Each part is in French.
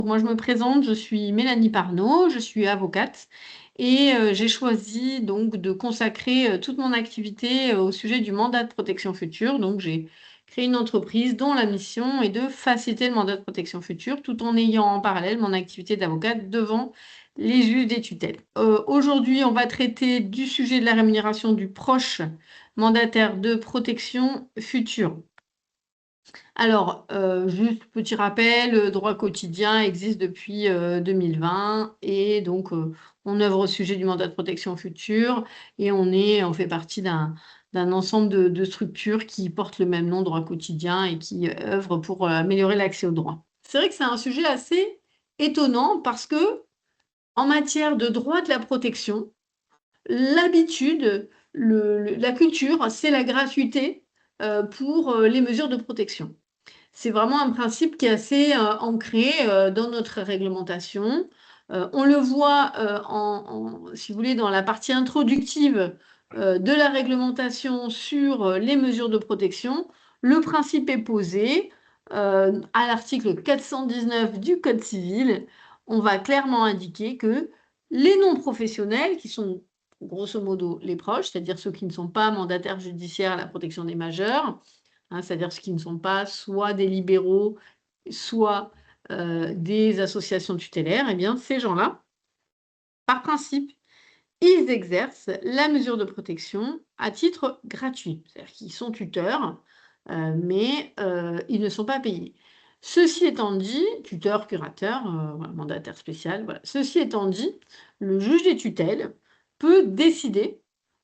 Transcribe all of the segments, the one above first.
Moi, je me présente, je suis Mélanie Parnot, je suis avocate et j'ai choisi donc de consacrer toute mon activité au sujet du mandat de protection future. Donc, j'ai créé une entreprise dont la mission est de faciliter le mandat de protection future tout en ayant en parallèle mon activité d'avocate devant les juges des tutelles. Aujourd'hui, on va traiter du sujet de la rémunération du proche mandataire de protection future. Alors, juste petit rappel, le droit quotidien existe depuis 2020 et donc on œuvre au sujet du mandat de protection future et on fait partie d'un ensemble de structures qui portent le même nom, droit quotidien, et qui œuvrent pour améliorer l'accès au droit. C'est vrai que c'est un sujet assez étonnant parce que en matière de droit de la protection, l'habitude, la culture, c'est la gratuité pour les mesures de protection. C'est vraiment un principe qui est assez ancré dans notre réglementation. On le voit si vous voulez, dans la partie introductive de la réglementation sur les mesures de protection. Le principe est posé à l'article 419 du Code civil. On va clairement indiquer que les non-professionnels, qui sont grosso modo les proches, c'est-à-dire ceux qui ne sont pas mandataires judiciaires à la protection des majeurs, c'est-à-dire ceux qui ne sont pas soit des libéraux, soit des associations tutélaires, eh bien, ces gens-là, par principe, ils exercent la mesure de protection à titre gratuit. C'est-à-dire qu'ils sont tuteurs, mais ils ne sont pas payés. Ceci étant dit, tuteur, curateur, voilà, mandataire spécial, voilà. Ceci étant dit, le juge des tutelles peut décider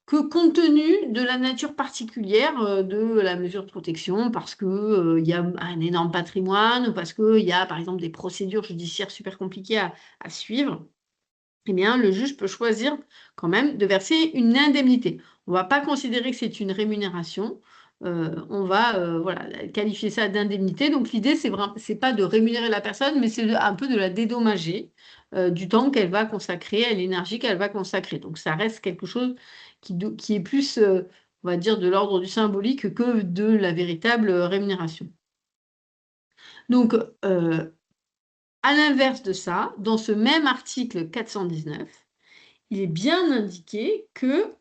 que compte tenu de la nature particulière de la mesure de protection, parce qu'il y a un énorme patrimoine, ou parce qu'il y a, par exemple, des procédures judiciaires super compliquées à suivre, eh bien, le juge peut choisir quand même de verser une indemnité. On ne va pas considérer que c'est une rémunération, on va voilà, qualifier ça d'indemnité. Donc l'idée, c'est pas de rémunérer la personne, mais c'est un peu de la dédommager du temps qu'elle va consacrer, à l'énergie qu'elle va consacrer. Donc ça reste quelque chose qui est plus, on va dire, de l'ordre du symbolique que de la véritable rémunération. Donc, à l'inverse de ça, dans ce même article 419, il est bien indiqué que,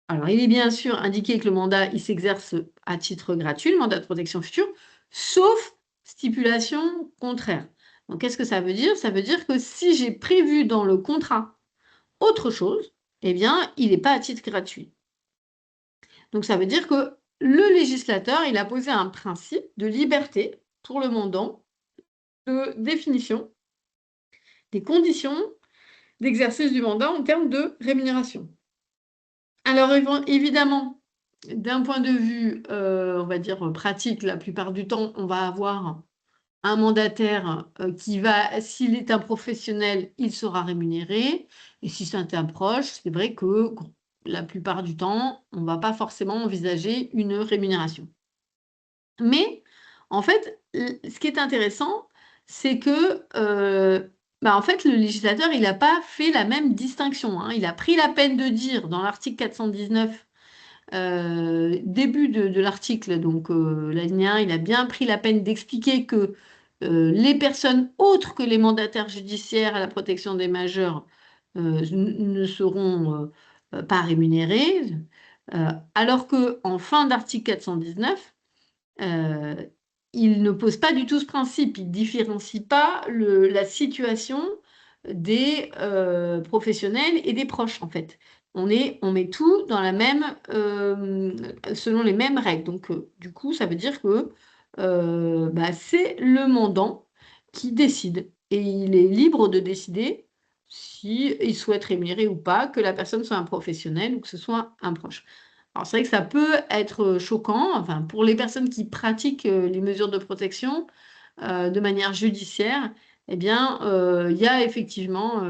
alors il est bien sûr indiqué que le mandat, il s'exerce à titre gratuit, le mandat de protection future, sauf stipulation contraire. Donc qu'est-ce que ça veut dire? Ça veut dire que si j'ai prévu dans le contrat autre chose, eh bien, il n'est pas à titre gratuit. Donc ça veut dire que le législateur, il a posé un principe de liberté pour le mandant, de définition des conditions d'exercice du mandat en termes de rémunération. Alors évidemment, d'un point de vue, on va dire, pratique, la plupart du temps, on va avoir un mandataire, qui va s'il est un professionnel, il sera rémunéré, et si c'est un proche, c'est vrai que la plupart du temps, on ne va pas forcément envisager une rémunération. Mais en fait, ce qui est intéressant, c'est que, en fait, le législateur, il n'a pas fait la même distinction, hein. Il a pris la peine de dire dans l'article 419, début de l'article, donc l'alinéa 1, il a bien pris la peine d'expliquer que les personnes autres que les mandataires judiciaires à la protection des majeurs ne seront pas rémunérées, alors qu'en fin d'article 419, Heu, il ne pose pas du tout ce principe. Il différencie pas la situation des professionnels et des proches, en fait. On met tout dans la même, selon les mêmes règles. Donc du coup, ça veut dire que, c'est le mandant qui décide et il est libre de décider si il souhaite rémunérer ou pas, que la personne soit un professionnel ou que ce soit un proche. Alors c'est vrai que ça peut être choquant, enfin pour les personnes qui pratiquent, les mesures de protection, de manière judiciaire, eh bien, il y a effectivement,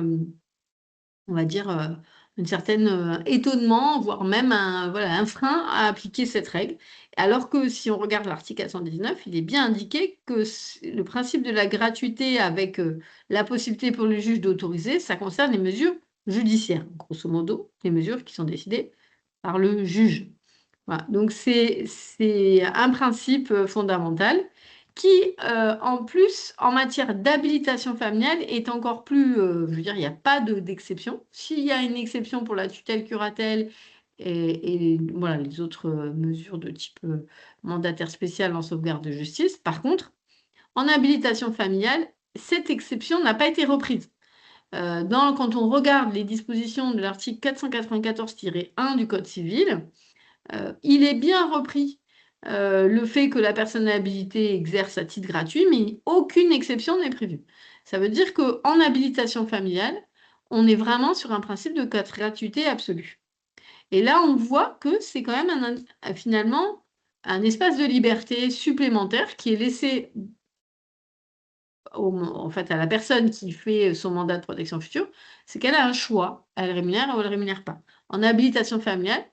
on va dire, une certaine, étonnement, voire même un frein à appliquer cette règle. Alors que si on regarde l'article 419, il est bien indiqué que le principe de la gratuité avec, la possibilité pour le juge d'autoriser, ça concerne les mesures judiciaires. Grosso modo, les mesures qui sont décidées par le juge. Voilà, donc c'est un principe, fondamental qui, en plus, en matière d'habilitation familiale, est encore plus, je veux dire, il n'y a pas d'exception. S'il y a une exception pour la tutelle curatelle et voilà, les autres, mesures de type, mandataire spécial en sauvegarde de justice. Par contre, en habilitation familiale, cette exception n'a pas été reprise. Quand on regarde les dispositions de l'article 494-1 du code civil, il est bien repris, le fait que la personne habilitée exerce à titre gratuit, mais aucune exception n'est prévue. Ça veut dire qu'en habilitation familiale, on est vraiment sur un principe de gratuité absolue. Et là, on voit que c'est quand même finalement un espace de liberté supplémentaire qui est laissé en fait, à la personne qui fait son mandat de protection future, c'est qu'elle a un choix. Elle rémunère ou elle rémunère pas. En habilitation familiale,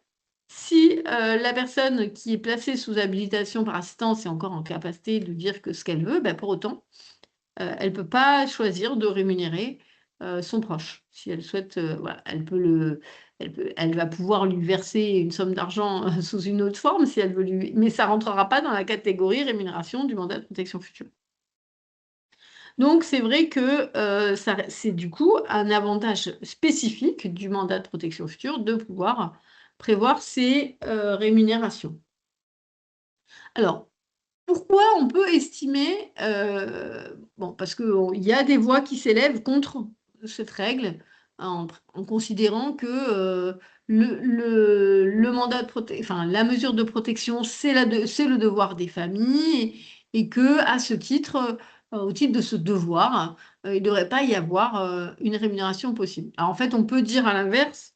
si la personne qui est placée sous habilitation par assistance est encore en capacité de dire que ce qu'elle veut, pour autant, elle ne peut pas choisir de rémunérer son proche. Si elle souhaite, voilà, elle va pouvoir lui verser une somme d'argent sous une autre forme si elle veut lui, mais ça rentrera pas dans la catégorie rémunération du mandat de protection future. Donc c'est vrai que, c'est du coup un avantage spécifique du mandat de protection future de pouvoir prévoir ces, rémunérations. Alors, pourquoi on peut estimer, bon, parce qu'il y a des voix qui s'élèvent contre cette règle, en considérant que, le mandat de enfin, la mesure de protection, c'est le devoir des familles et qu'à ce titre, au titre de ce devoir, il ne devrait pas y avoir, une rémunération possible. Alors en fait, on peut dire à l'inverse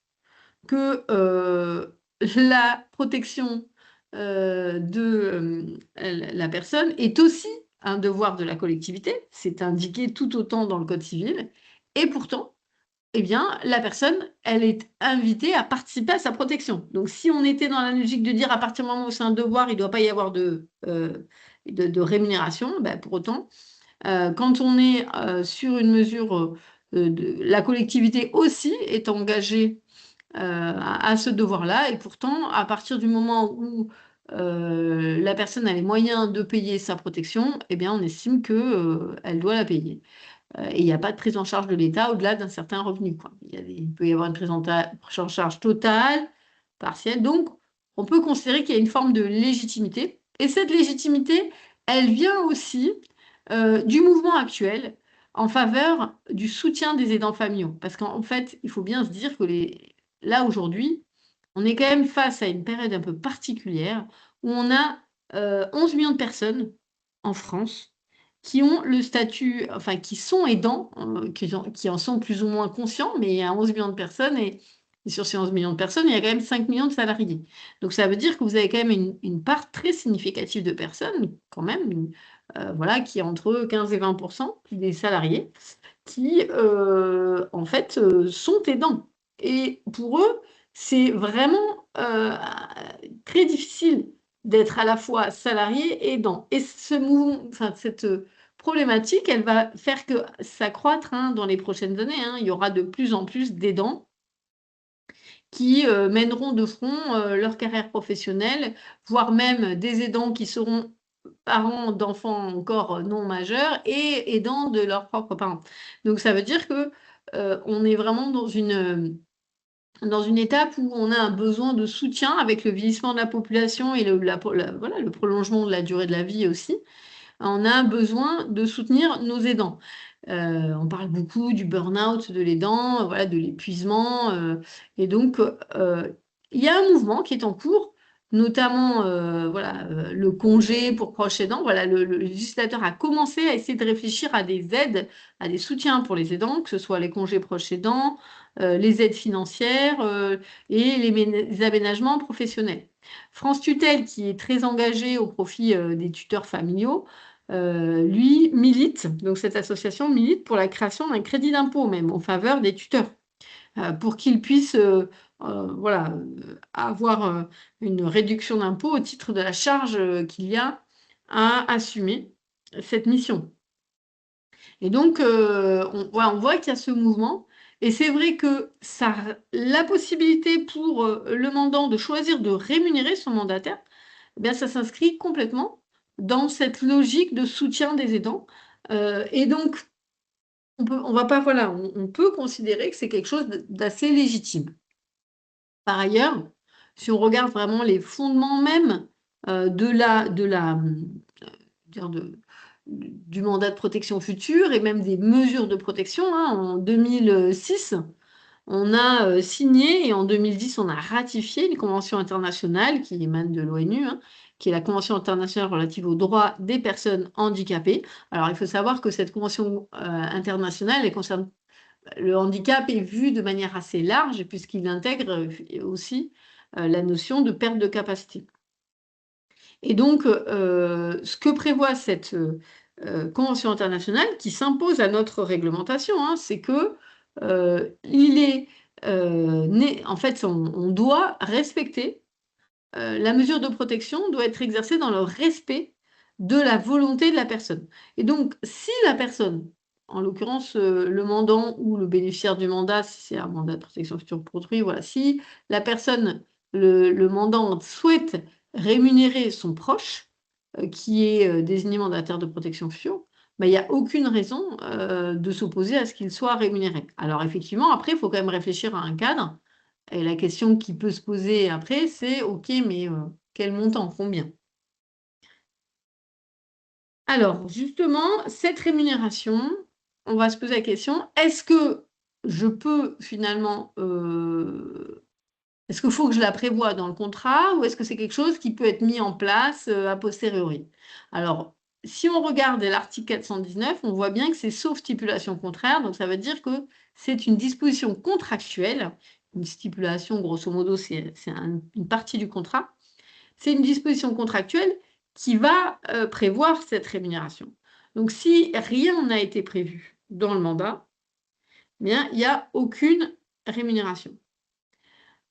que, la protection, de, la personne est aussi un devoir de la collectivité. C'est indiqué tout autant dans le code civil et pourtant, eh bien, la personne, elle est invitée à participer à sa protection. Donc si on était dans la logique de dire à partir du moment où c'est un devoir, il ne doit pas y avoir de rémunération, pour autant, quand on est, sur une mesure, la collectivité aussi est engagée à ce devoir-là et pourtant, à partir du moment où, la personne a les moyens de payer sa protection, eh bien, on estime que, elle doit la payer. Et il n'y a pas de prise en charge de l'État au-delà d'un certain revenu, quoi. Il peut y avoir une prise en charge totale, partielle, donc on peut considérer qu'il y a une forme de légitimité et cette légitimité, elle vient aussi, du mouvement actuel en faveur du soutien des aidants familiaux. Parce qu'en fait, il faut bien se dire que là, aujourd'hui, on est quand même face à une période un peu particulière où on a, 11 millions de personnes en France qui ont le statut, enfin qui sont aidants, qui en sont plus ou moins conscients, mais il y a 11 millions de personnes et sur ces 11 millions de personnes, il y a quand même 5 millions de salariés. Donc ça veut dire que vous avez quand même une part très significative de personnes, quand même, voilà, qui est entre 15 et 20 des salariés qui, en fait, sont aidants et pour eux, c'est vraiment, très difficile d'être à la fois salarié et aidant et ce enfin cette, problématique, elle va faire que s'accroître, hein, dans les prochaines années, hein. Il y aura de plus en plus d'aidants qui, mèneront de front, leur carrière professionnelle, voire même des aidants qui seront parents d'enfants encore, non majeurs et aidants de leurs propres parents. Donc ça veut dire que, on est vraiment dans une étape où on a un besoin de soutien avec le vieillissement de la population et voilà, le prolongement de la durée de la vie aussi. On a besoin de soutenir nos aidants. On parle beaucoup du burn-out de l'aidant, voilà, de l'épuisement, et donc il y a un mouvement qui est en cours, notamment, voilà, le congé pour proche aidant. Voilà, le législateur a commencé à essayer de réfléchir à des aides, à des soutiens pour les aidants, que ce soit les congés proches aidants, les aides financières, et les aménagements professionnels. France Tutelle, qui est très engagé au profit, des tuteurs familiaux, lui milite, donc cette association milite pour la création d'un crédit d'impôt même en faveur des tuteurs, pour qu'ils puissent, voilà, avoir, une réduction d'impôt au titre de la charge, qu'il y a à assumer cette mission. Et donc, voilà, on voit qu'il y a ce mouvement et c'est vrai que ça la possibilité pour, le mandant de choisir de rémunérer son mandataire, eh bien ça s'inscrit complètement dans cette logique de soutien des aidants. Et donc, on va pas, voilà, on peut considérer que c'est quelque chose d'assez légitime. Par ailleurs, si on regarde vraiment les fondements même dire du mandat de protection future et même des mesures de protection, hein, en 2006, on a signé et en 2010, on a ratifié une convention internationale qui émane de l'ONU, hein, qui est la Convention internationale relative aux droits des personnes handicapées. Alors, il faut savoir que cette convention internationale, elle concerne le handicap est vu de manière assez large puisqu'il intègre aussi la notion de perte de capacité. Et donc, ce que prévoit cette convention internationale qui s'impose à notre réglementation, hein, c'est que il est en fait, on doit respecter la mesure de protection doit être exercée dans le respect de la volonté de la personne. Et donc, si la personne, en l'occurrence le mandant ou le bénéficiaire du mandat, si c'est un mandat de protection future pour autrui, voilà, si la personne, le mandant souhaite rémunérer son proche, qui est désigné mandataire de protection future, bah, il n'y a aucune raison de s'opposer à ce qu'il soit rémunéré. Alors effectivement, après, il faut quand même réfléchir à un cadre et la question qui peut se poser après, c'est: «OK, mais quel montant? Combien?» Alors justement, cette rémunération, on va se poser la question: «Est-ce que je peux finalement, est-ce qu'il faut que je la prévoie dans le contrat ou est-ce que c'est quelque chose qui peut être mis en place, a posteriori?» Alors, si on regarde l'article 419, on voit bien que c'est sauf stipulation contraire, donc ça veut dire que c'est une disposition contractuelle. Une stipulation, grosso modo, c'est une partie du contrat. C'est une disposition contractuelle qui va, prévoir cette rémunération. Donc si rien n'a été prévu dans le mandat, eh bien, il y a aucune rémunération.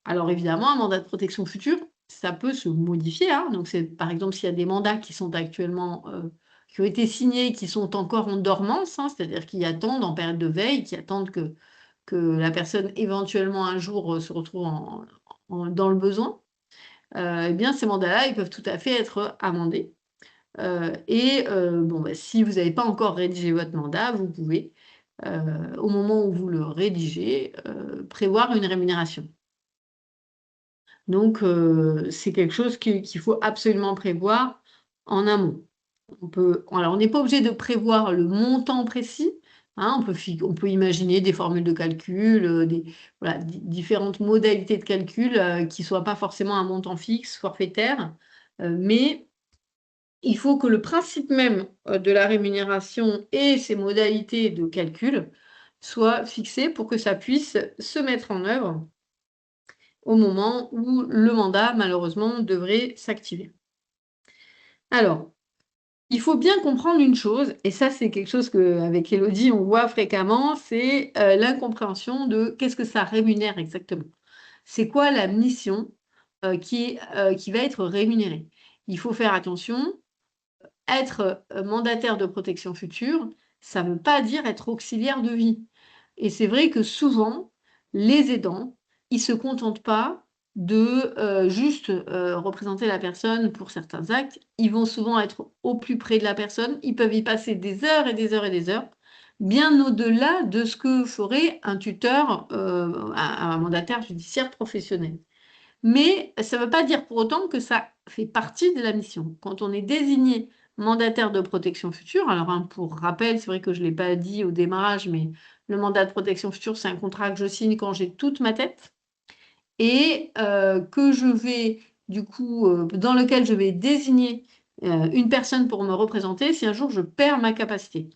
Alors évidemment, un mandat de protection future, ça peut se modifier, hein. Donc c'est par exemple, s'il y a des mandats qui sont actuellement, qui ont été signés, qui sont encore en dormance, hein, c'est-à-dire qui attendent en période de veille, qui attendent que la personne éventuellement un jour, se retrouve dans le besoin, eh bien ces mandats-là, ils peuvent tout à fait être amendés. Bon, bah, si vous n'avez pas encore rédigé votre mandat, vous pouvez, au moment où vous le rédigez, prévoir une rémunération. Donc, c'est quelque chose qu'il faut absolument prévoir en amont. Alors, on n'est pas obligé de prévoir le montant précis, hein, on peut imaginer des formules de calcul, voilà, différentes modalités de calcul, qui ne soient pas forcément un montant fixe, forfaitaire, mais il faut que le principe même, de la rémunération et ses modalités de calcul soient fixés pour que ça puisse se mettre en œuvre au moment où le mandat, malheureusement, devrait s'activer. Alors, il faut bien comprendre une chose, et ça, c'est quelque chose qu'avec Élodie, on voit fréquemment, c'est, l'incompréhension de qu'est-ce que ça rémunère exactement? C'est quoi la mission, qui va être rémunérée? Il faut faire attention, être, mandataire de protection future, ça ne veut pas dire être auxiliaire de vie et c'est vrai que souvent, les aidants, ils se contentent pas de, juste, représenter la personne pour certains actes. Ils vont souvent être au plus près de la personne. Ils peuvent y passer des heures et des heures et des heures, bien au-delà de ce que ferait un tuteur, un mandataire judiciaire professionnel. Mais ça ne veut pas dire pour autant que ça fait partie de la mission. Quand on est désigné mandataire de protection future, alors, hein, pour rappel, c'est vrai que je ne l'ai pas dit au démarrage, mais le mandat de protection future, c'est un contrat que je signe quand j'ai toute ma tête et que je vais du coup, dans lequel je vais désigner, une personne pour me représenter si un jour je perds ma capacité.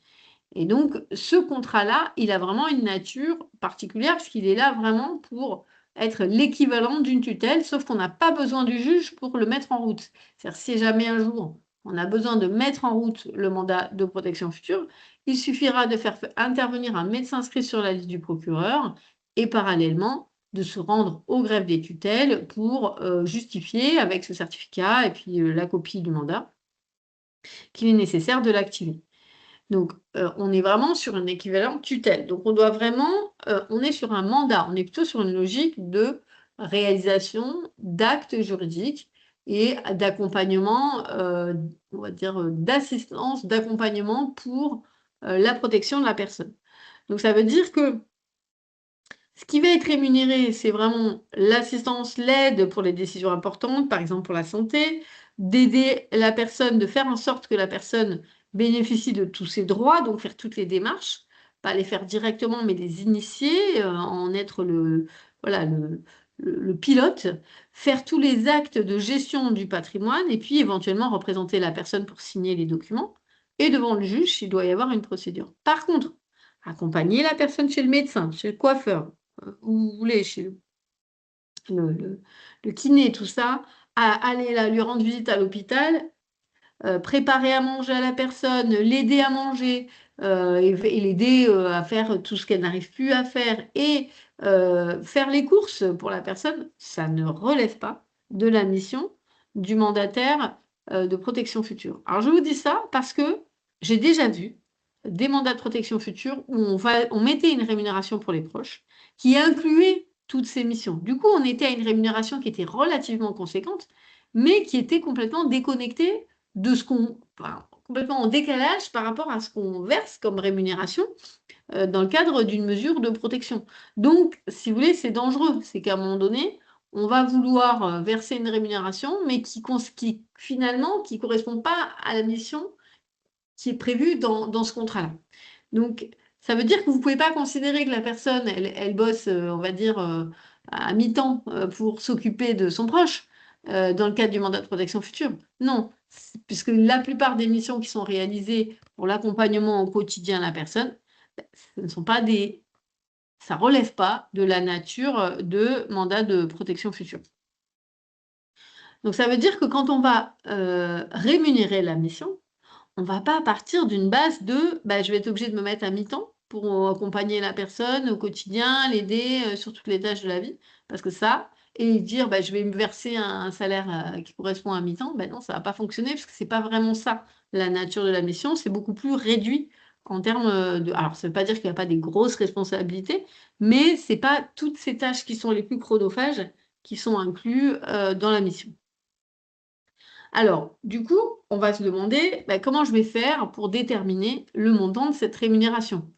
Et donc, ce contrat-là, il a vraiment une nature particulière puisqu'il est là vraiment pour être l'équivalent d'une tutelle, sauf qu'on n'a pas besoin du juge pour le mettre en route. C'est-à-dire, si jamais un jour on a besoin de mettre en route le mandat de protection future, il suffira de faire intervenir un médecin inscrit sur la liste du procureur et parallèlement de se rendre au greffe des tutelles pour justifier avec ce certificat et puis la copie du mandat qu'il est nécessaire de l'activer. Donc, on est vraiment sur un équivalent tutelle. Donc on doit vraiment, on est sur un mandat, on est plutôt sur une logique de réalisation d'actes juridiques et d'accompagnement, on va dire, d'assistance, d'accompagnement pour, la protection de la personne. Donc ça veut dire que ce qui va être rémunéré, c'est vraiment l'assistance, l'aide pour les décisions importantes, par exemple pour la santé, d'aider la personne, de faire en sorte que la personne bénéficie de tous ses droits, donc faire toutes les démarches, pas les faire directement, mais les initier, en être voilà, le pilote, faire tous les actes de gestion du patrimoine et puis éventuellement représenter la personne pour signer les documents. Et devant le juge, il doit y avoir une procédure. Par contre, accompagner la personne chez le médecin, chez le coiffeur, où vous voulez, chez le le le kiné, tout ça, à aller là, lui rendre visite à l'hôpital, préparer à manger à la personne, l'aider à manger, et l'aider, à faire tout ce qu'elle n'arrive plus à faire et faire les courses pour la personne, ça ne relève pas de la mission du mandataire, de protection future. Alors je vous dis ça parce que j'ai déjà vu des mandats de protection future où on mettait une rémunération pour les proches qui incluait toutes ces missions. Du coup, on était à une rémunération qui était relativement conséquente, mais qui était complètement déconnectée de ce qu'on enfin, complètement en décalage par rapport à ce qu'on verse comme rémunération, dans le cadre d'une mesure de protection. Donc, si vous voulez, c'est dangereux. C'est qu'à un moment donné, on va vouloir, verser une rémunération, mais qui finalement, qui correspond pas à la mission qui est prévue dans ce contrat-là. Donc, ça veut dire que vous ne pouvez pas considérer que la personne, elle bosse, on va dire, à mi-temps, pour s'occuper de son proche, dans le cadre du mandat de protection future. Non, puisque la plupart des missions qui sont réalisées pour l'accompagnement au quotidien de la personne, bah, ce ne sont pas des ça relève pas de la nature, de mandat de protection future. Donc ça veut dire que quand on va, rémunérer la mission, on va pas partir d'une base de, bah, je vais être obligé de me mettre à mi-temps pour, accompagner la personne au quotidien, l'aider, sur toutes les tâches de la vie. Parce que ça et dire: «Bah, je vais me verser un salaire, qui correspond à mi-temps», ben non, ça va pas fonctionner parce que c'est pas vraiment ça, la nature de la mission. C'est beaucoup plus réduit en termes, de alors ça veut pas dire qu'il y a pas des grosses responsabilités, mais c'est pas toutes ces tâches qui sont les plus chronophages qui sont inclus, dans la mission. Alors, du coup, on va se demander, bah, comment je vais faire pour déterminer le montant de cette rémunération?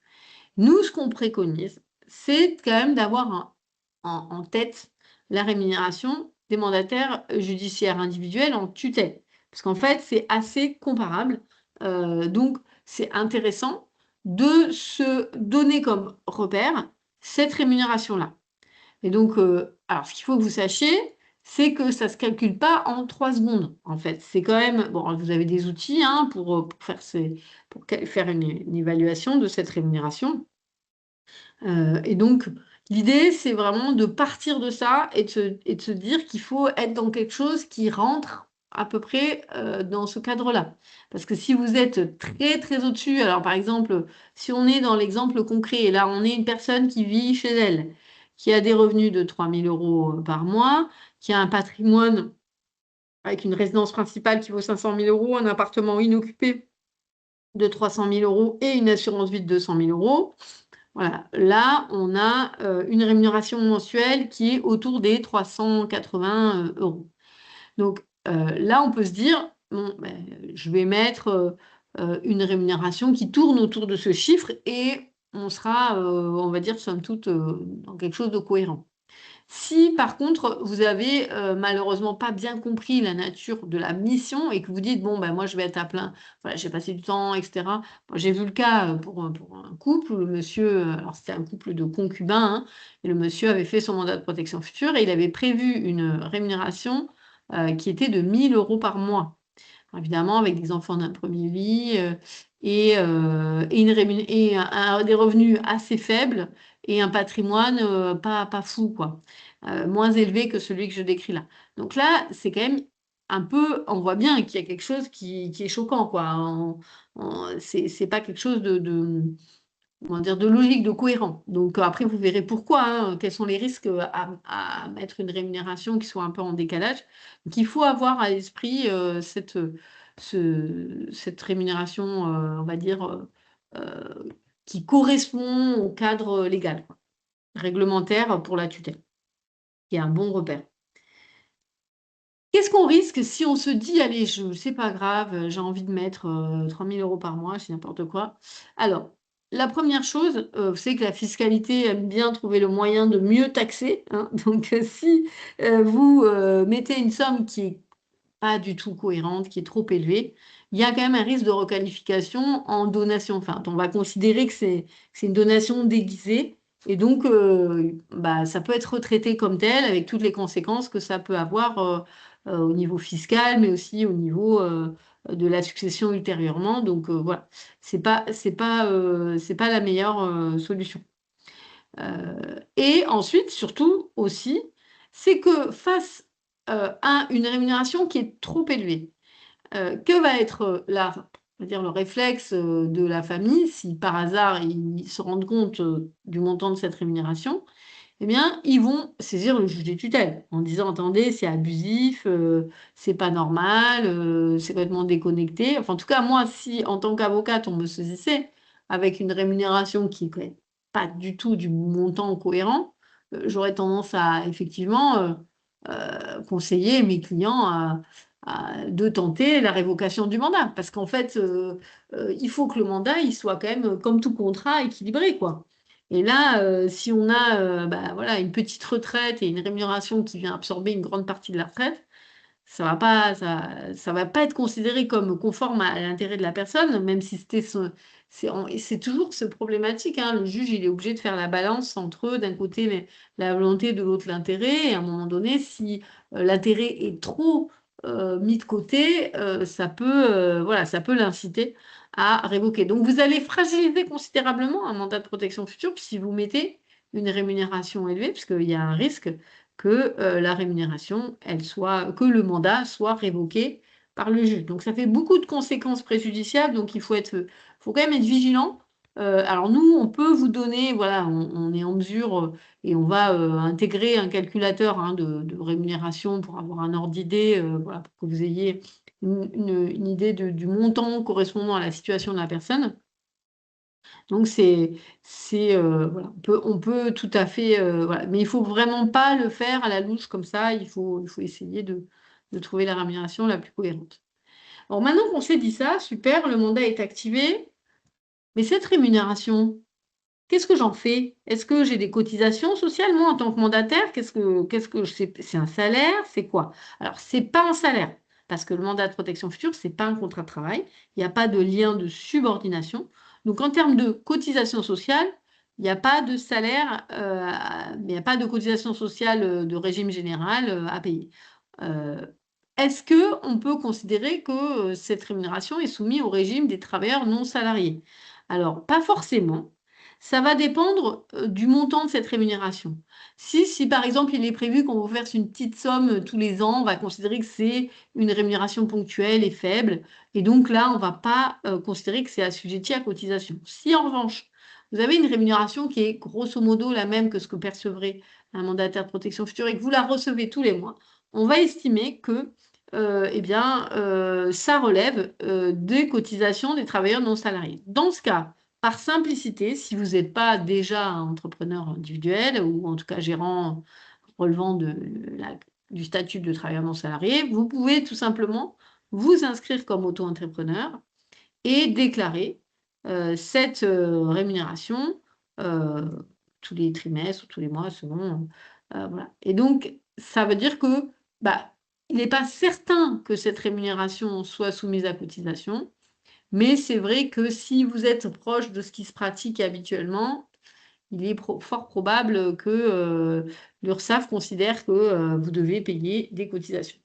Nous, ce qu'on préconise, c'est quand même d'avoir en tête la rémunération des mandataires judiciaires individuels en tutelle. Parce qu'en fait, c'est assez comparable. Donc, c'est intéressant de se donner comme repère cette rémunération-là. Et donc, alors ce qu'il faut que vous sachiez, c'est que ça ne se calcule pas en 3 secondes, en fait. C'est quand même bon, vous avez des outils, hein, pour faire faire une évaluation de cette rémunération. Et donc l'idée, c'est vraiment de partir de ça et de se dire qu'il faut être dans quelque chose qui rentre à peu près, dans ce cadre-là. Parce que si vous êtes très, très au-dessus, alors par exemple, si on est dans l'exemple concret et là, on est une personne qui vit chez elle, qui a des revenus de 3 000 € par mois, qui a un patrimoine avec une résidence principale qui vaut 500 000 €, un appartement inoccupé de 300 000 € et une assurance vie de 200 000 €. Voilà, là, on a, une rémunération mensuelle qui est autour des 380 €. Donc, là, on peut se dire: «Bon, beh, je vais mettre, une rémunération qui tourne autour de ce chiffre» et on sera, on va dire, somme toute, dans quelque chose de cohérent. Si par contre, vous avez, malheureusement pas bien compris la nature de la mission et que vous dites: «Bon, ben, moi, je vais être à plein, voilà, j'ai passé du temps et cetera». Moi, j'ai vu le cas, pour un couple où le monsieur, alors c'était un couple de concubins, hein, et le monsieur avait fait son mandat de protection future et il avait prévu une, rémunération, qui était de 1 000 € par mois. Évidemment, avec des enfants d'un premier lit, et une rémun et un des revenus assez faibles et un patrimoine, pas fou quoi, moins élevé que celui que je décris là. Donc là, c'est quand même un peu on voit bien qu'il y a quelque chose qui est choquant quoi. C'est pas quelque chose comment dire? De logique, de cohérent. Donc, après vous verrez pourquoi, hein, quels sont les risques, à mettre une rémunération qui soit un peu en décalage. Donc il faut avoir à l'esprit, cette rémunération, on va dire, qui correspond au cadre, légal quoi, réglementaire pour la tutelle, qui est un bon repère. Qu'est-ce qu'on risque si on se dit: «Allez, je c'est pas grave, j'ai envie de mettre, 3 000 € par mois», je dis n'importe quoi. Alors, la première chose, vous savez que la fiscalité aime bien trouver le moyen de mieux taxer, hein, donc si, vous, mettez une somme qui est pas du tout cohérente, qui est trop élevée, il y a quand même un risque de requalification en donation. Enfin, on va considérer que c'est une donation déguisée et donc bah, ça peut être retraité comme tel avec toutes les conséquences que ça peut avoir, au niveau fiscal, mais aussi au niveau, de la succession ultérieurement. Donc voilà, c'est pas la meilleure, solution. Et ensuite, surtout aussi, c'est que face, à une rémunération qui est trop élevée, que va être, on va dire le réflexe, de la famille si par hasard ils se rendent compte, du montant de cette rémunération? Eh bien, ils vont saisir le juge des tutelles en disant: «Attendez, c'est abusif, c'est pas normal, c'est complètement déconnecté». Enfin, en tout cas, moi, si en tant qu'avocate, on me saisissait avec une rémunération qui est quand même pas du tout du montant cohérent, j'aurais tendance à effectivement, conseiller mes clients de tenter la révocation du mandat. Parce qu'en fait, il faut que le mandat, il soit quand même, comme tout contrat, équilibré, quoi. Et là, si on a, bah, voilà, une petite retraite et une rémunération qui vient absorber une grande partie de la retraite, ça va pas être considéré comme conforme à l'intérêt de la personne, même si c'était ce c'est toujours ce problématique, hein. Le juge, il est obligé de faire la balance entre, d'un côté, la volonté, de l'autre, l'intérêt et à un moment donné, si, l'intérêt est trop, mis de côté, ça peut, voilà, ça peut l'inciter à révoquer. Donc vous allez fragiliser considérablement un mandat de protection future si vous mettez une rémunération élevée, puisqu'il y a un risque que, la rémunération, que le mandat soit révoqué par le juge. Donc ça fait beaucoup de conséquences préjudiciables, donc faut quand même être vigilant. Alors nous, on peut vous donner, voilà, on est en mesure, et on va, intégrer un calculateur, hein, de rémunération pour avoir un ordre d'idée, voilà, pour que vous ayez une idée du montant correspondant à la situation de la personne. Donc voilà, on peut tout à fait, voilà, mais il faut vraiment pas le faire à la louche comme ça, il faut essayer de trouver la rémunération la plus cohérente. Alors maintenant qu'on s'est dit ça, super, le mandat est activé, mais cette rémunération, qu'est-ce que j'en fais? Est-ce que j'ai des cotisations sociales, moi, en tant que mandataire? Qu'est-ce que c'est un salaire? C'est quoi? Alors c'est pas un salaire, parce que le mandat de protection future, c'est pas un contrat de travail. Il y a pas de lien de subordination. Donc en termes de cotisation sociale, il y a pas de salaire, il y a pas de cotisation sociale, de régime général, à payer. Heu, Est-ce qu'on peut considérer que, cette rémunération est soumise au régime des travailleurs non salariés? Alors pas forcément. Ça va dépendre, du montant de cette rémunération. Si par exemple, il est prévu qu'on vous verse une petite somme, tous les ans, on va considérer que c'est une rémunération ponctuelle et faible et donc là, on va pas, considérer que c'est assujetti à cotisation. Si en revanche, vous avez une rémunération qui est grosso modo la même que ce que percevrait un mandataire de protection future et que vous la recevez tous les mois, on va estimer que, eh bien, ça relève, des cotisations des travailleurs non salariés. Dans ce cas, par simplicité, si vous n'êtes pas déjà un entrepreneur individuel ou en tout cas gérant relevant la du statut de travailleur non salarié, vous pouvez tout simplement vous inscrire comme auto-entrepreneur et déclarer, cette, rémunération, heu, tous les trimestres ou tous les mois selon, voilà et donc ça veut dire que, bah, il n'est pas certain que cette rémunération soit soumise à cotisation, mais c'est vrai que si vous êtes proche de ce qui se pratique habituellement, il est fort probable que, l'Urssaf considère que, vous devez payer des cotisations.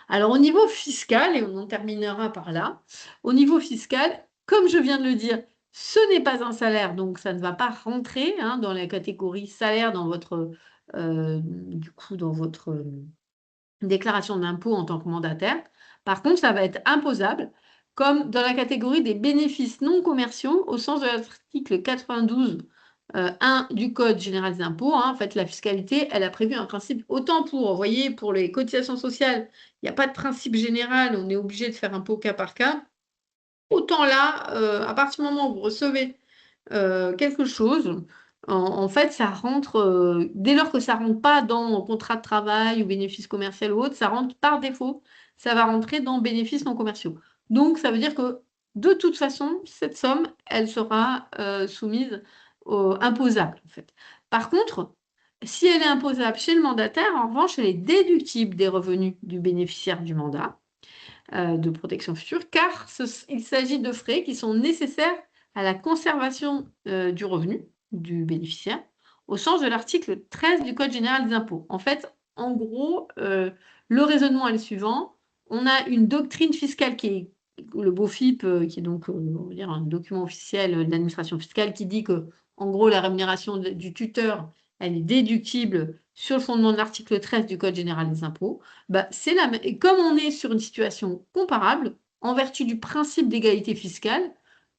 Alors au niveau fiscal, et on en terminera par là, au niveau fiscal, comme je viens de le dire, ce n'est pas un salaire, donc ça ne va pas rentrer, hein, dans la catégorie salaire dans votre, du coup, dans votre, déclaration d'impôt en tant que mandataire. Par contre, ça va être imposable comme dans la catégorie des bénéfices non commerciaux au sens de l'article 92, 1 du code général des impôts, hein. En fait, la fiscalité, elle a prévu un principe autant pour, vous voyez, pour les cotisations sociales, il y a pas de principe général, on est obligé de faire impôt cas par cas. Autant là, à partir du moment où vous recevez, quelque chose, En fait, ça rentre, dès lors que ça rentre pas dans contrat de travail ou bénéfice commercial ou autre, ça rentre par défaut, ça va rentrer dans bénéfices non commerciaux. Donc, ça veut dire que de toute façon, cette somme, elle sera soumise imposable, en fait. Par contre, si elle est imposable chez le mandataire, en revanche, elle est déductible des revenus du bénéficiaire du mandat de protection future, car il s'agit de frais qui sont nécessaires à la conservation du revenu du bénéficiaire, au sens de l'article 13 du Code général des impôts. En fait, en gros, le raisonnement est le suivant. On a une doctrine fiscale qui est le BOFIP, qui est donc on va dire un document officiel de l'administration fiscale qui dit que, en gros, la rémunération du tuteur, elle est déductible sur le fondement de l'article 13 du Code général des impôts. Bah, et comme on est sur une situation comparable, en vertu du principe d'égalité fiscale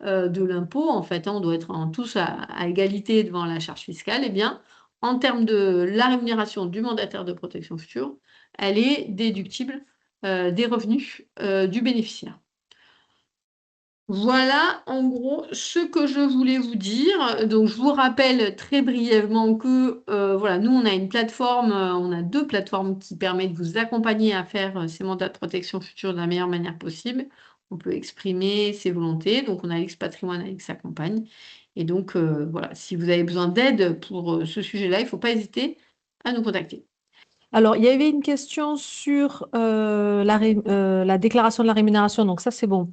de l'impôt, en fait, on doit être tous à égalité devant la charge fiscale, eh bien, en termes de la rémunération du mandataire de protection future, elle est déductible des revenus du bénéficiaire. Voilà en gros ce que je voulais vous dire. Donc je vous rappelle très brièvement que voilà, nous on a une plateforme, on a 2 plateformes qui permettent de vous accompagner à faire ces mandats de protection future de la meilleure manière possible. On peut exprimer ses volontés, donc on a l'ex-patrimoine avec sa compagne. Et donc voilà, si vous avez besoin d'aide pour ce sujet-là, il ne faut pas hésiter à nous contacter. Alors, il y avait une question sur la déclaration de la rémunération, donc ça c'est bon.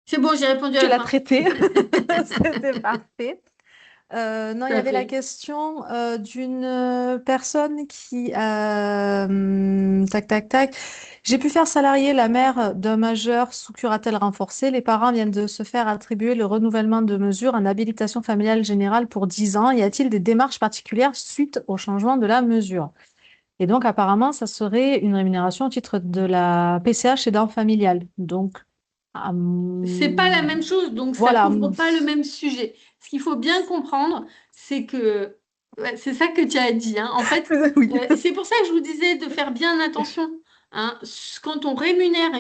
C'est bon, j'ai répondu à Tu la l'as fin. traité, c'était parfait. Non, Tout il y à avait la fait. question d'une personne qui tac, tac, tac. J'ai pu faire salarier la mère d'un majeur sous curatelle renforcée. Les parents viennent de se faire attribuer le renouvellement de mesure en habilitation familiale générale pour 10 ans. Y a-t-il des démarches particulières suite au changement de la mesure? Et donc, apparemment, ça serait une rémunération au titre de la PCH aidant familial. Donc, C'est pas la même chose, donc ça voilà. couvre pas le même sujet. Ce qu'il faut bien comprendre, c'est que ouais, c'est ça que tu as dit, hein. En fait, Oui. c'est pour ça que je vous disais de faire bien attention, hein. Quand on rémunère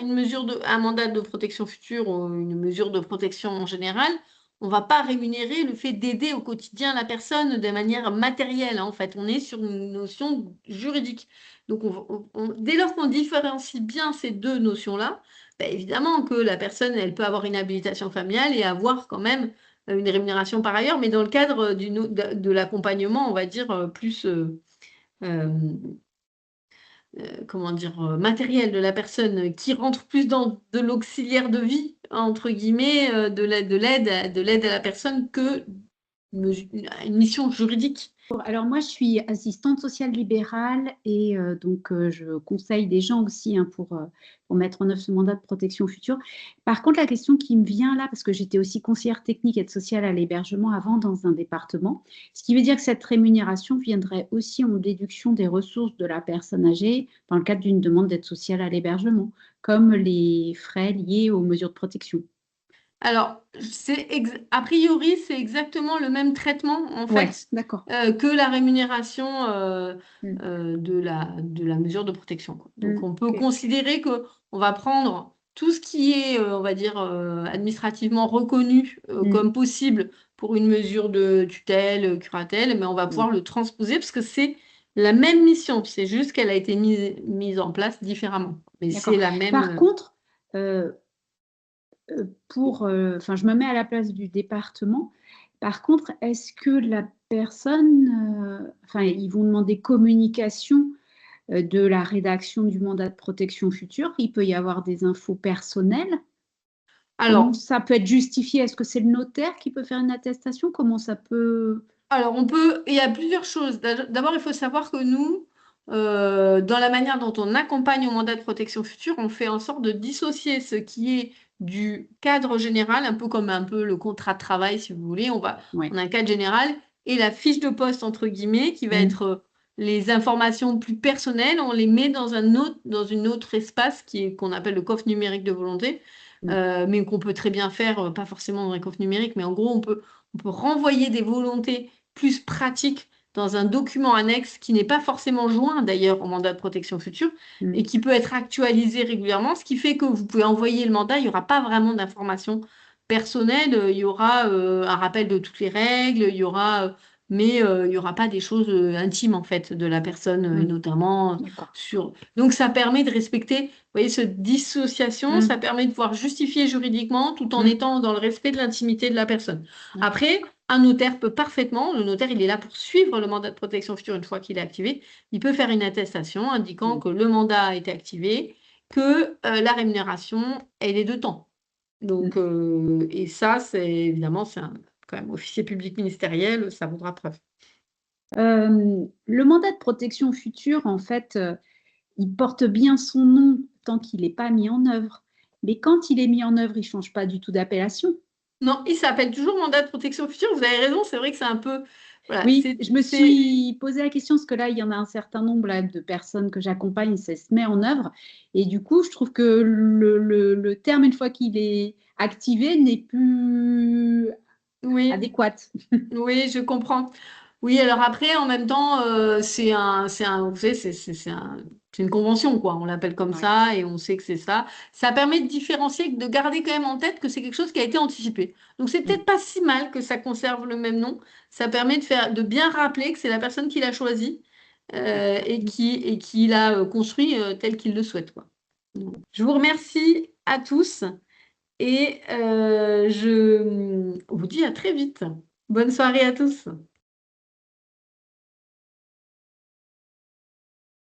un mandat de protection future ou une mesure de protection en général, on va pas rémunérer le fait d'aider au quotidien la personne de manière matérielle, hein. En fait, on est sur une notion juridique. Donc, dès lors qu'on différencie bien ces deux notions-là, bah, évidemment que la personne, elle peut avoir une habilitation familiale et avoir quand même une rémunération par ailleurs, mais dans le cadre de l'accompagnement, on va dire, plus, euh, comment dire, matériel de la personne, qui rentre plus dans de l'auxiliaire de vie, entre guillemets, de l'aide à la personne que une mission juridique. Alors moi, je suis assistante sociale libérale et donc je conseille des gens aussi hein, pour mettre en œuvre ce mandat de protection future. Par contre, la question qui me vient là, parce que j'étais aussi conseillère technique aide sociale à l'hébergement avant dans un département, ce qui veut dire que cette rémunération viendrait aussi en déduction des ressources de la personne âgée dans le cadre d'une demande d'aide sociale à l'hébergement, comme les frais liés aux mesures de protection. Alors, a priori, c'est exactement le même traitement, en Ouais, fait, d'accord. que la rémunération Mm. de la mesure de protection, quoi. Donc, on peut Ok. considérer qu'on va prendre tout ce qui est, on va dire, administrativement reconnu Mm. comme possible pour une mesure de tutelle, curatelle, mais on va pouvoir le transposer parce que c'est la même mission. C'est juste qu'elle a été mise en place différemment. Mais c'est D'accord. la même. Par contre, euh, enfin, je me mets à la place du département. Par contre, est-ce que la personne, enfin, ils vont demander communication de la rédaction du mandat de protection future. Il peut y avoir des infos personnelles. Comment Alors, ça peut être justifié? Est-ce que c'est le notaire qui peut faire une attestation? Comment ça peut... Alors, il y a plusieurs choses. D'abord, il faut savoir que nous, dans la manière dont on accompagne au mandat de protection future, on fait en sorte de dissocier ce qui est du cadre général, un peu comme un peu le contrat de travail, si vous voulez. On Ouais. a un cadre général et la fiche de poste, entre guillemets, qui va être les informations plus personnelles. On les met dans une autre espace qu'on appelle le coffre numérique de volonté, mais qu'on peut très bien faire, pas forcément dans un coffre numérique, mais en gros, on peut renvoyer des volontés plus pratiques dans un document annexe qui n'est pas forcément joint d'ailleurs au mandat de protection future et qui peut être actualisé régulièrement, ce qui fait que vous pouvez envoyer le mandat, il n'y aura pas vraiment d'informations personnelles, il y aura un rappel de toutes les règles, il y aura mais il n'y aura pas des choses intimes en fait de la personne, et notamment D'accord. sur. Donc ça permet de respecter, vous voyez, cette dissociation, ça permet de pouvoir justifier juridiquement tout en étant dans le respect de l'intimité de la personne. D'accord. Après, un notaire peut parfaitement, le notaire il est là pour suivre le mandat de protection future une fois qu'il est activé, il peut faire une attestation indiquant que le mandat a été activé, que la rémunération elle est de temps. Donc, et ça, c'est évidemment, c'est quand même officier public ministériel, ça vaudra preuve. Le mandat de protection future, en fait, il porte bien son nom tant qu'il n'est pas mis en œuvre. Mais quand il est mis en œuvre, il ne change pas du tout d'appellation. Non, il s'appelle toujours mandat de protection future. Vous avez raison, c'est vrai que c'est un peu. Voilà, Oui, je me suis posé la question parce que là, il y en a un certain nombre là, de personnes que j'accompagne, ça se met en œuvre. Et du coup, je trouve que le terme, une fois qu'il est activé, n'est plus Oui, adéquat. oui, je comprends. Oui, alors après, en même temps, vous savez, c'est une convention, quoi. On l'appelle comme Ouais. ça et on sait que c'est ça. Ça permet de différencier, de garder quand même en tête que c'est quelque chose qui a été anticipé. Donc, c'est peut-être pas si mal que ça conserve le même nom. Ça permet de bien rappeler que c'est la personne qui l'a choisi et qui l'a construit tel qu'il le souhaite, quoi. Donc, je vous remercie à tous et je vous dis à très vite. Bonne soirée à tous.